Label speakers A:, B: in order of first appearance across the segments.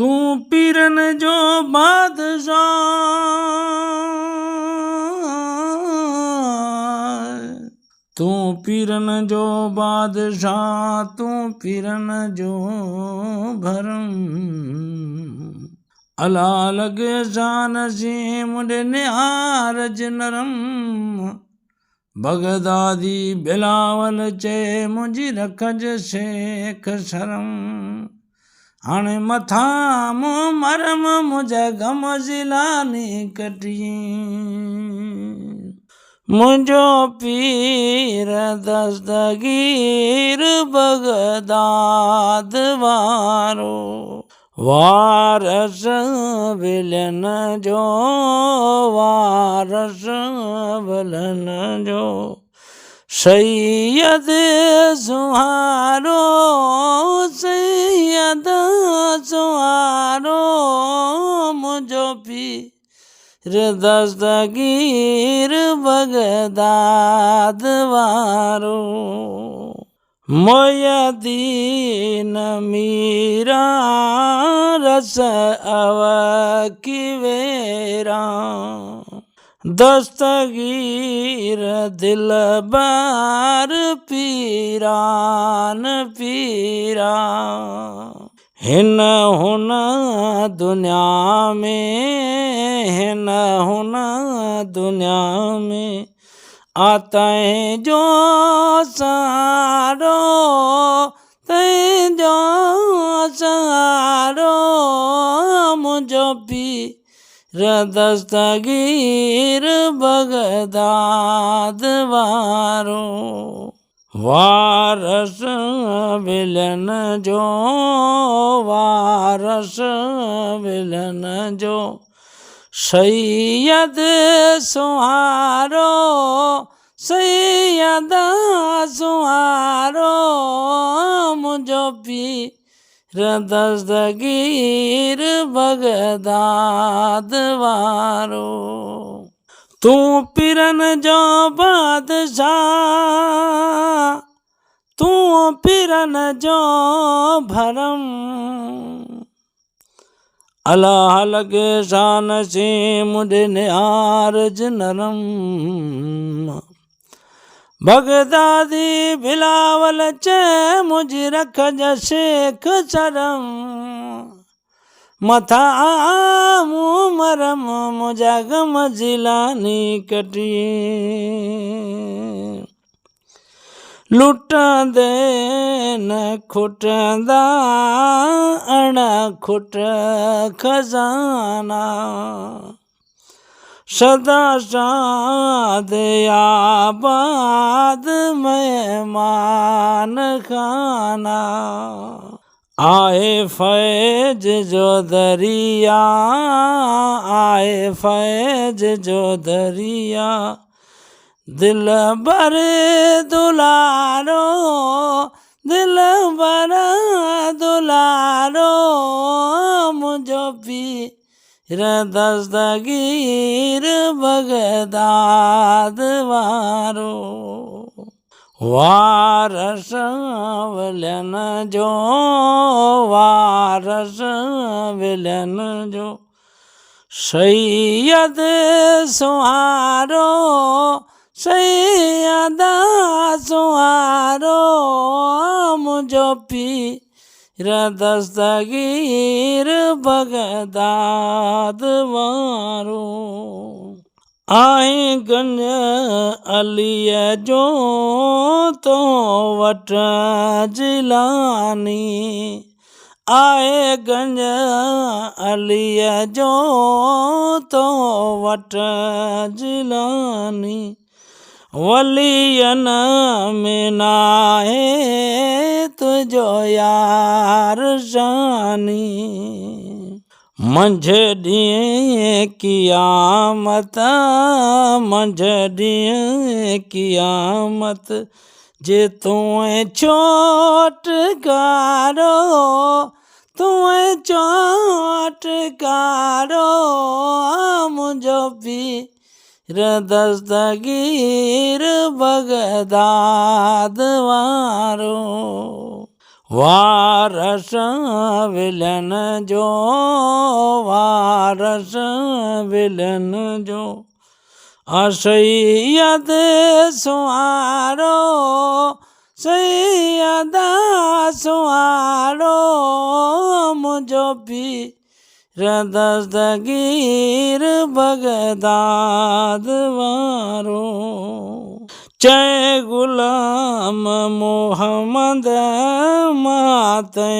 A: तू पीरन जो बादशाह, तू पीरन जो बादशाह, तू पीरन जो भरम। अला लगे शान सी मुझे निहारज नरम। बगदादी बिलावल चे मुझी रखज शेख शरम। हाणे मथा मु मरम मुझे गम ज़िलानी कटिए। मुझो पीर दस्तगीर बगदाद वारो। वारस विलन जो, वारस विलन जो। सैयद सुहारो, सैयद सुहारो। मुझो पीर दस्तगीर बगदाद वारो। मोयदीन मीरा रस अवकी वेरा। दस्तगीर दिलबर पीरान पीरा। हिन हुन दुनिया में, हिन हुन दुनिया में। आता है जो सहारो, तय जो सहारो। मुझो पीर दस्तगीर बगदाद वारो। वारस विलन जो, वारस विलन जो। सैयद सुहारो, सैयद सुहारो। मुझो पीर दस्तगीर बगदाद वारो। तू पीरन जो बादशाह, तू पीरन जो भरम। अल्लाह लगे शान से मुझे निहारज नरम। बगदादी बिलावल चे मुझे रखज शेख शरम। मथा मु मरम मुझा गम ज़िलानी कटिए। लुटंदे न खुटंदा अण खुट खजाना। सदा शाद आबाद मेहमान खाना। आए फैज जो दरिया, आए फैज जो दरिया। दिल बर दुलारो, दिल बर दुलारो। मुझो पीर दस्तगीर बगदाद वारो। वारस विलन जो, वारस विलन जो। सैयद सुहारो, सैयद सुहारो। मुझो पीर दस्तगीर बगदाद वारो। आए गंज अलीअ जो तो वट ज़िलानी। आए गंज अलीअ जो तो वट ज़िलानी। वलियन में नाहे तुझो यार जानी। मंझ ॾींहुं क़यामत, मंझ ॾींहुं क़यामत। जे तूं चोटकारो, तूं चोटकारो। मुझो पीर दस्तगीर बगदाद वारो। वारस विलन जो, वारस विलन जो, सैयद सुहारो, सैयदा सुहारो, मुझो पीर दस्तगीर बगदाद वारो। जय गुलाम मोहम्मद माते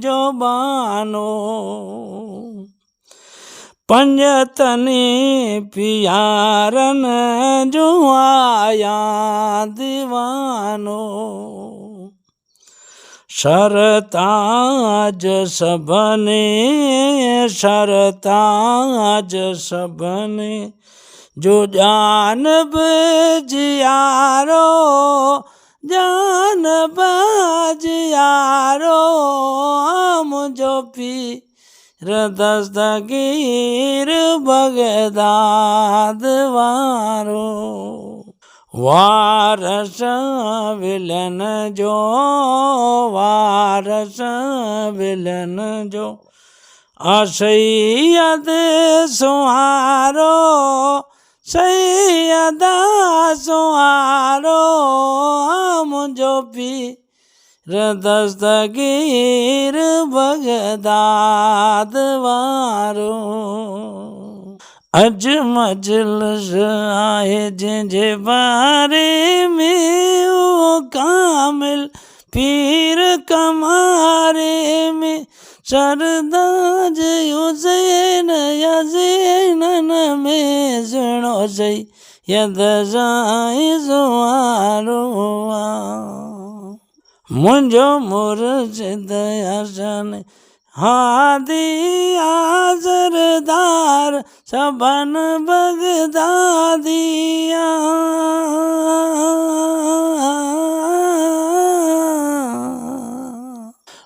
A: जो बानो, पंजतनी पियारन जो आया दीवानो। सरताज सबने, सरताज सबने जो जानब जियारो, जानब जियारो, मुझो पीर दस्तगीर बगदाद वारो। वारस विलन जो, वारस विलन जो, सैयद सुहारो, सैयदा सुहारो, मुझो पीर दस्तगीर बगदाद वारो। अज मजलिस आहे जंहिंजे बारे में ओ कामिल पीर कमारे में, सरदाज हुसैन या ज़ैनन में सुनो सैयद साईं सुवारो। मुंहिंजो मुर्शिद हसन हादी सरदार सबन बगदादिया,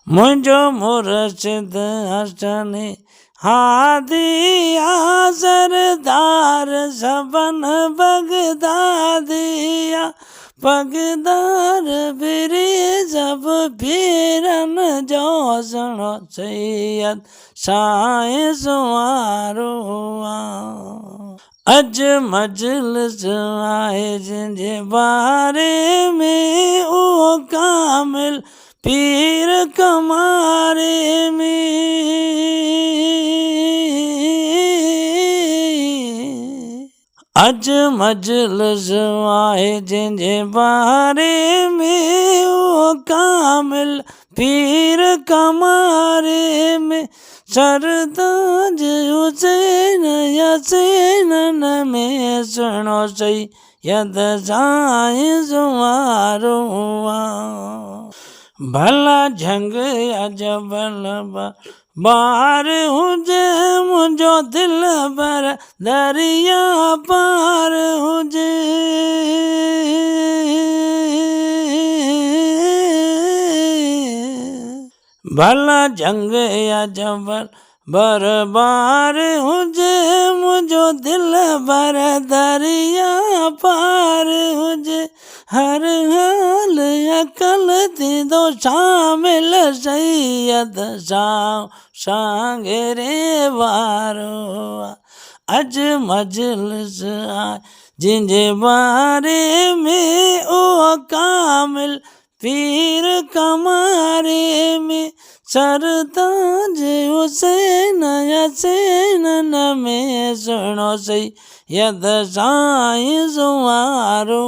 A: मुंहिंजो मुर्शिद हसन हादी सरदार सबन बगदादिया, पगदार फिरे सब फिरन जो सुनो सैयद साईं सुवारो। अज मजलिस आहे जंहिंजे बारे में ओ कामिल पीर कमारे में, अज मजलिस आहे जंहिंजे बारे में ओ कामिल पीर कमारे में, सरताज हुसैन या ज़ैनन में सुनो सैयद साईं सुवारो। भला झंग या जबल बार हुजे, मुंहिंजो दिल भर दरिया पार हुजे, भला जंग या जबल बरबार हुजे, मुंहिंजो दिल भर दरिया पार हुजे, हर हाल अकल थींदो शामिल सैयद सांगरे वारो। अज मजलिस आहे जंहिंजे बारे में ओ कामिल पीर कमारे में, सरताज हुसैन या ज़ैनन में सुनो सैयद साईं सुवारो।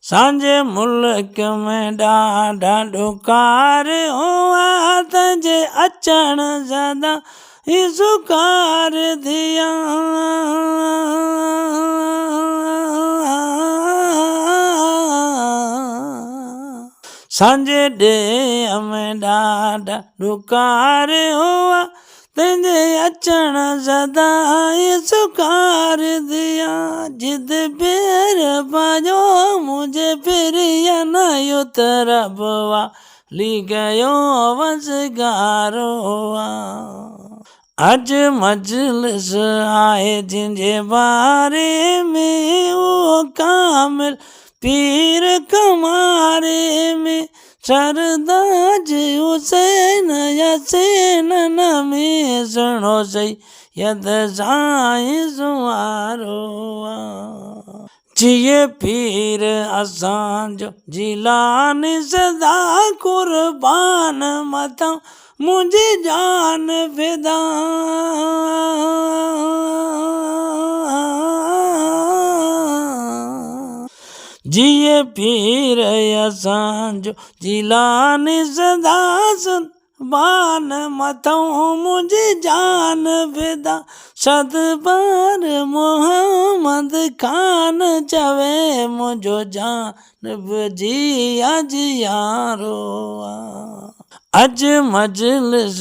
A: सांझे मुल्क में ॾाढा ॾुकार हुआ, तंहिंजे अचण सदा ही सुकार थिया, सांझे ॾे में ॾाढा ॾुकार हुआ, तंहिंजे अचण सदा ही सुकार थिया, जिद पेर पायो मुझे फिर या न तरफ वाली गयो वसगारो। अज मजलिस आहे जंहिंजे बारे में ओ कामिल पीर कमारे में, सरदाज हुसैन यासीन में सुनो सही यद साईं सुवारो जिए पीर असांजो जिलानी सदा कुर्बान मता मुझे जान फिदा जिए पीर असांजो जिलानी सदा बान मथों मुझे जान फिदा सद बार मोहम्मद खान चवे मुझो जान जिया जियारो अज मजलिस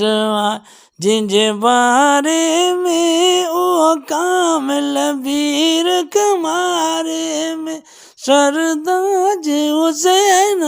A: जिंजे बारे में ओ कामिल वीर कमारे में सरदाज हुसैन